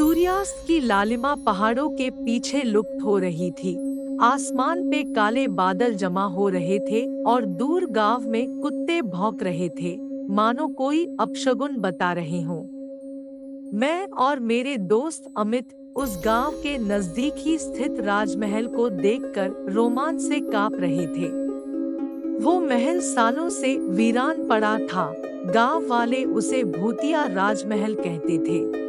सूर्यास्त की लालिमा पहाड़ों के पीछे लुप्त हो रही थी। आसमान पे काले बादल जमा हो रहे थे और दूर गांव में कुत्ते भौंक रहे थे, मानो कोई अपशगुन बता रहे हों। मैं और मेरे दोस्त अमित उस गांव के नजदीक ही स्थित राजमहल को देखकर रोमांच से कांप रहे थे। वो महल सालों से वीरान पड़ा था। गांव वाले उसे भूतिया राजमहल कहते थे।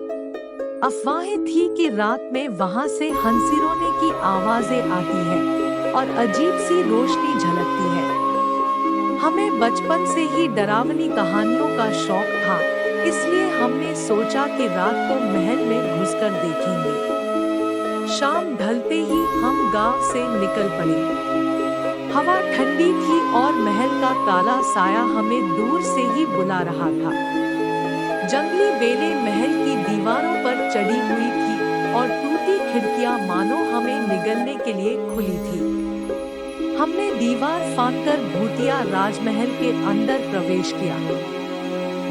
अफवाहें थी कि रात में वहां से हंसी रोने की आवाजें आती हैं और अजीब सी रोशनी झलकती है। हमें बचपन से ही डरावनी कहानियों का शौक था, इसलिए हमने सोचा कि रात को महल में घुसकर देखेंगे। शाम ढलते ही हम गांव से निकल पड़े। हवा ठंडी थी और महल का काला साया हमें दूर से ही बुला रहा था। जंगली बेलें महल की दीवारों पर चढ़ी हुई थी और टूटी खिड़कियां मानो हमें निगलने के लिए खुली थी। हमने दीवार फांदकर भूतिया राजमहल के अंदर प्रवेश किया।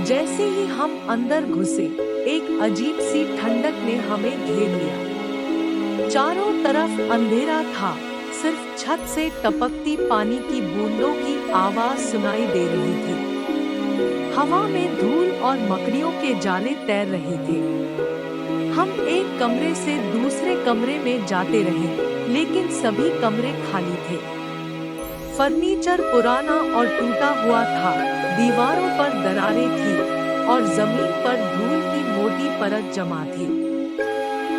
जैसे ही हम अंदर घुसे, एक अजीब सी ठंडक ने हमें घेर लिया। चारों तरफ अंधेरा था, सिर्फ छत से टपकती पानी की बूंदों की आवाज सुनाई दे रही थी। हवा में धूल और मकड़ियों के जाले तैर रहे थे। हम एक कमरे से दूसरे कमरे में जाते रहे, लेकिन सभी कमरे खाली थे। फर्नीचर पुराना और टूटा हुआ था, दीवारों पर दरारें थीं और जमीन पर धूल की मोटी परत जमा थी।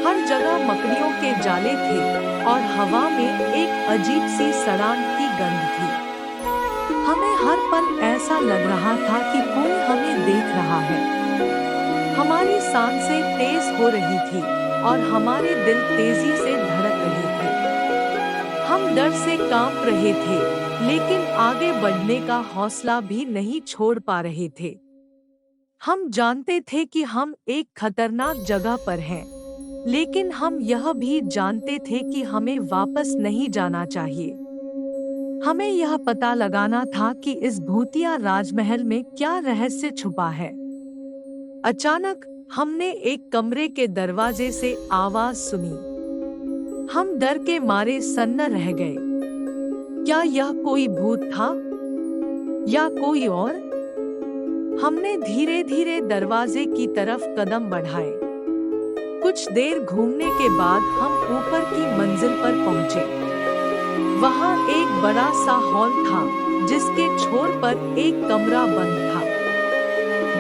हर जगह मकड़ियों के जाले थे और हवा में एक अजीब सी सड़ांध की गंध थी। हमें हर पल ऐसा लग रहा था कि कोई हमें देख रहा है। हमारी सांसें तेज हो रही थी और हमारे दिल तेजी से धड़क रहे थे। हम डर से कांप रहे थे, लेकिन आगे बढ़ने का हौसला भी नहीं छोड़ पा रहे थे। हम जानते थे कि हम एक खतरनाक जगह पर हैं, लेकिन हम यह भी जानते थे कि हमें वापस नहीं जाना चाहिए। हमें यह पता लगाना था कि इस भूतिया राजमहल में क्या रहस्य छुपा है। अचानक हमने एक कमरे के दरवाजे से आवाज सुनी। हम डर के मारे सन्न रह गए। क्या यह कोई भूत था या कोई और? हमने धीरे धीरे दरवाजे की तरफ कदम बढ़ाए। कुछ देर घूमने के बाद हम ऊपर की मंजिल पर पहुंचे। वहां एक बड़ा सा हॉल था, जिसके छोर पर एक कमरा बंद था।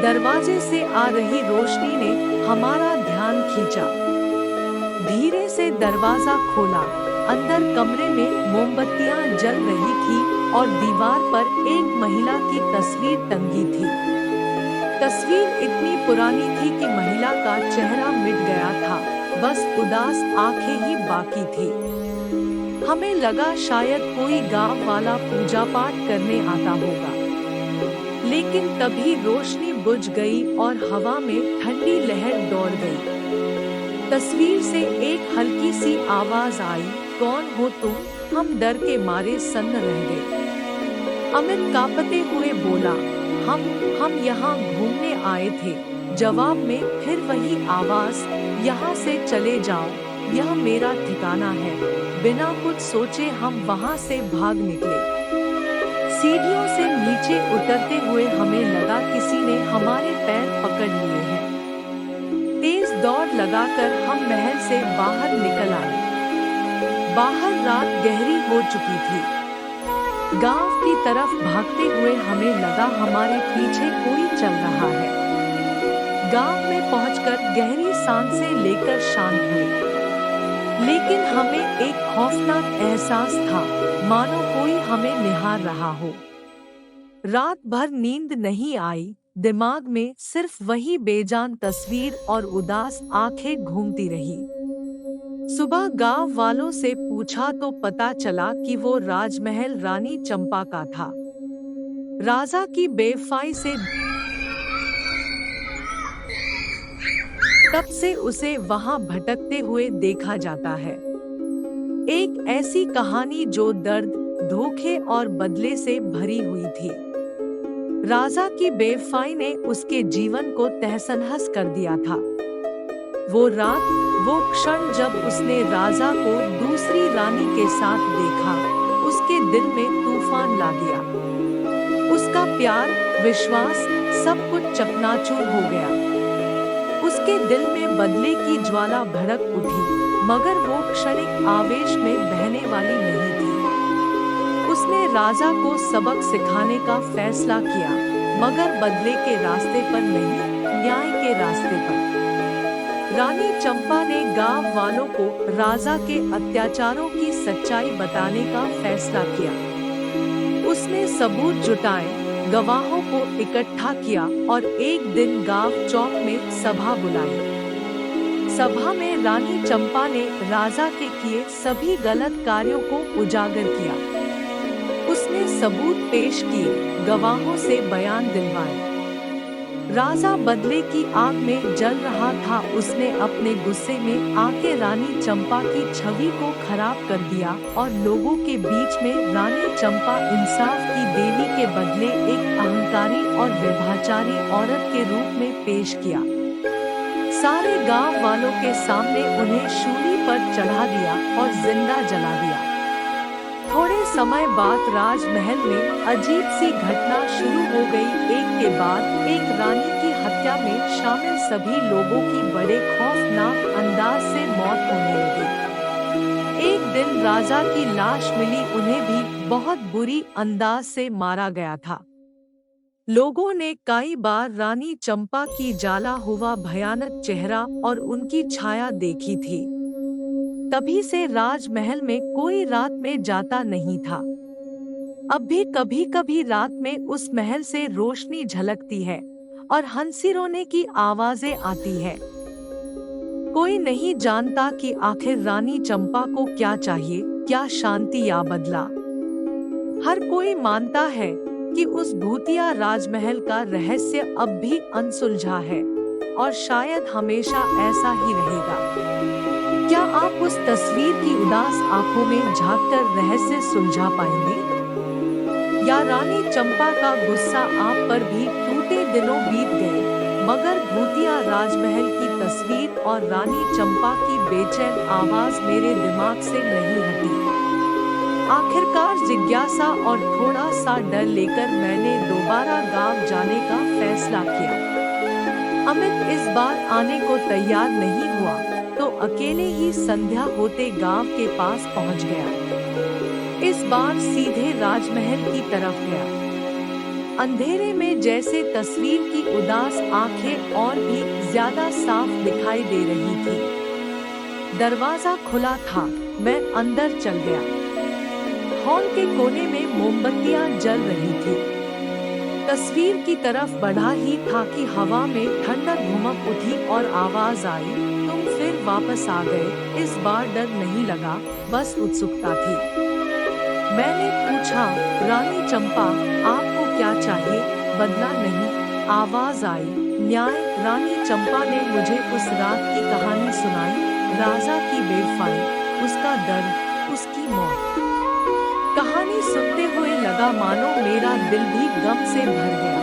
दरवाजे से आ रही रोशनी ने हमारा ध्यान खींचा। धीरे से दरवाजा खोला। अंदर कमरे में मोमबत्तियां जल रही थी और दीवार पर एक महिला की तस्वीर टंगी थी। तस्वीर इतनी पुरानी थी कि महिला का चेहरा मिट गया था, बस उदास आंखें ही बाकी थी। हमें लगा शायद कोई गांव वाला पूजा पाठ करने आता होगा, लेकिन तभी रोशनी बुझ गई और हवा में ठंडी लहर दौड़ गई। तस्वीर से एक हल्की सी आवाज आई, कौन हो तुम? हम डर के मारे सन्न रह गए। अमित कांपते हुए बोला, हम यहाँ घूमने आए थे। जवाब में फिर वही आवाज, यहाँ से चले जाओ, यह मेरा ठिकाना है। बिना कुछ सोचे हम वहां से भाग निकले। सीढ़ियों से नीचे उतरते हुए हमें लगा किसी ने हमारे पैर पकड़ लिए हैं। तेज दौड़ लगाकर हम महल से बाहर निकल आए। बाहर रात गहरी हो चुकी थी। गांव की तरफ भागते हुए हमें लगा हमारे पीछे कोई चल रहा है। गांव में पहुंचकर गहरी सांसें लेकर शांत हुए, लेकिन हमें एक खौफनाक एहसास था, मानो कोई हमें निहार रहा हो। रात भर नींद नहीं आई। दिमाग में सिर्फ वही बेजान तस्वीर और उदास आंखें घूमती रही। सुबह गांव वालों से पूछा तो पता चला कि वो राजमहल रानी चंपा का था। राजा की बेवफाई से तब से उसे वहां भटकते हुए देखा जाता है। एक ऐसी कहानी जो दर्द, धोखे और बदले से भरी हुई थी। राजा की बेवफाई ने उसके जीवन को तहस-नहस कर दिया था। वो रात, वो क्षण जब उसने राजा को दूसरी रानी के साथ देखा, उसके दिल में तूफान ला गया। उसका प्यार, विश्वास, सब कुछ चकनाचूर हो गया। उसके दिल में बदले की ज्वाला भड़क उठी, मगर वो क्षणिक आवेश में बहने वाली नहीं थी। उसने राजा को सबक सिखाने का फैसला किया, मगर बदले के रास्ते पर नहीं, न्याय के रास्ते पर। रानी चंपा ने गांव वालों को राजा के अत्याचारों की सच्चाई बताने का फैसला किया। उसने सबूत जुटाए, गवाहों को इकट्ठा किया और एक दिन गांव चौक में सभा बुलाई। सभा में रानी चंपा ने राजा के किए सभी गलत कार्यों को उजागर किया। उसने सबूत पेश किए, गवाहों से बयान दिलवाए। राजा बदले की आग में जल रहा था। उसने अपने गुस्से में आके रानी चंपा की छवि को खराब कर दिया और लोगों के बीच में रानी चंपा इंसाफ की देवी के बदले एक अहंकारी और व्यभिचारी औरत के रूप में पेश किया। सारे गांव वालों के सामने उन्हें शूली पर चढ़ा दिया और जिंदा जला दिया। थोड़े समय बाद राजमहल में अजीब सी घटना शुरू हो गई। एक के बाद एक रानी की हत्या में शामिल सभी लोगों की बड़े खौफनाक अंदाज से मौत होने लगी। एक दिन राजा की लाश मिली, उन्हें भी बहुत बुरी अंदाज से मारा गया था। लोगों ने कई बार रानी चंपा की जाला हुआ भयानक चेहरा और उनकी छाया देखी थी। तभी से राजमहल में कोई रात में जाता नहीं था। अब भी कभी कभी रात में उस महल से रोशनी झलकती है और हंसी रोने की आवाजें आती है। कोई नहीं जानता कि आखिर रानी चंपा को क्या चाहिए, क्या शांति या बदला। हर कोई मानता है कि उस भूतिया राजमहल का रहस्य अब भी अनसुलझा है और शायद हमेशा ऐसा ही रहेगा। क्या आप उस तस्वीर की उदास आंखों में झांककर रहस्य सुलझा पाएंगे? या रानी चंपा का गुस्सा आप पर भी टूटे दिनों बीत गए, मगर भूतिया राजमहल की तस्वीर और रानी चंपा की बेचैन आवाज मेरे दिमाग से नहीं हटी। आखिरकार जिज्ञासा और थोड़ा सा डर लेकर मैंने दोबारा गांव जाने का फैसला किया। अमित इस बार आने को तैयार नहीं हुआ तो अकेले ही संध्या होते गांव के पास पहुंच गया। इस बार सीधे राजमहल की तरफ गया। अंधेरे में जैसे तस्वीर की उदास आंखें और भी ज्यादा साफ दिखाई दे रही थी। दरवाजा खुला था, मैं अंदर चल गया। हॉल के कोने में मोमबत्तियां जल रही थी। तस्वीर की तरफ बढ़ा ही था कि हवा में ठंडक घुमक उठी और आवाज आई, तुम फिर वापस आ गए। इस बार डर नहीं लगा, बस उत्सुकता थी। मैंने पूछा, रानी चंपा आपको क्या चाहिए? बदला नहीं, आवाज आई, न्याय। रानी चंपा ने मुझे उस रात की कहानी सुनाई, राजा की बेवफाई, उसका दर्द, उसकी मौत। कहानी सुनते हुए लगा मानो मेरा दिल भी गम से भर गया।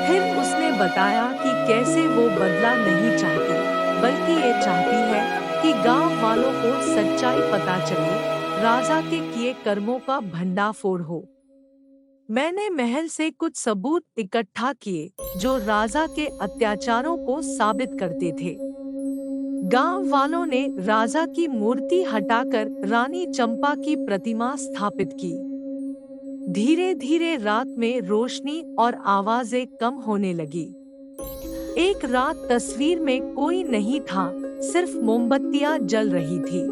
फिर उसने बताया कि कैसे वो बदला नहीं चाहती, बल्कि ये चाहती है कि गांव वालों को सच्चाई पता चले, राजा के किए कर्मों का भंडाफोड़ हो। मैंने महल से कुछ सबूत इकट्ठा किए जो राजा के अत्याचारों को साबित करते थे। गांव वालों ने राजा की मूर्ति हटाकर रानी चंपा की प्रतिमा स्थापित की। धीरे धीरे रात में रोशनी और आवाजें कम होने लगी। एक रात तस्वीर में कोई नहीं था, सिर्फ मोमबत्तियां जल रही थी।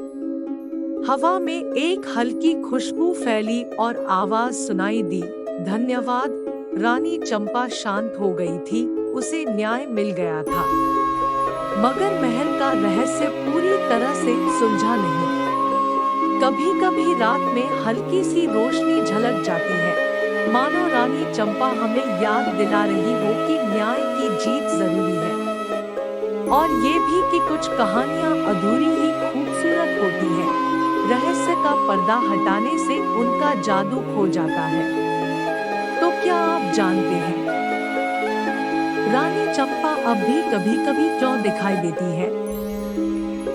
हवा में एक हल्की खुशबू फैली और आवाज सुनाई दी, धन्यवाद। रानी चंपा शांत हो गई थी, उसे न्याय मिल गया था। मगर महल का रहस्य पूरी तरह से सुलझा नहीं। कभी कभी रात में हल्की सी रोशनी झलक जाती है, मानो रानी चंपा हमें याद दिला रही हो कि न्याय की जीत जरूरी है। और ये भी कि कुछ कहानियां अधूरी ही खूबसूरत होती है, रहस्य का पर्दा हटाने से उनका जादू खो जाता है। तो क्या आप जानते हैं रानी चंपा अब भी कभी कभी क्यों दिखाई देती है?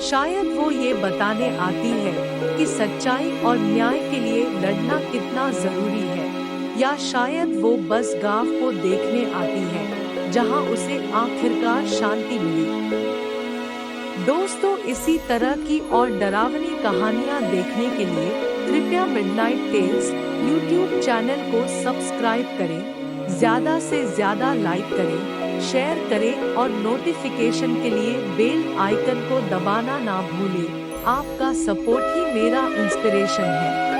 शायद वो ये बताने आती है कि सच्चाई और न्याय के लिए लड़ना कितना जरूरी है, या शायद वो बस गांव को देखने आती है जहां उसे आखिरकार शांति मिली। दोस्तों, इसी तरह की और डरावनी कहानियां देखने के लिए कृपया मिडनाइट टेल्स यूट्यूब चैनल को सब्सक्राइब करें, ज्यादा से ज्यादा लाइक करें, शेयर करें और नोटिफिकेशन के लिए बेल आइकन को दबाना ना भूलें। आपका सपोर्ट ही मेरा इंस्पिरेशन है।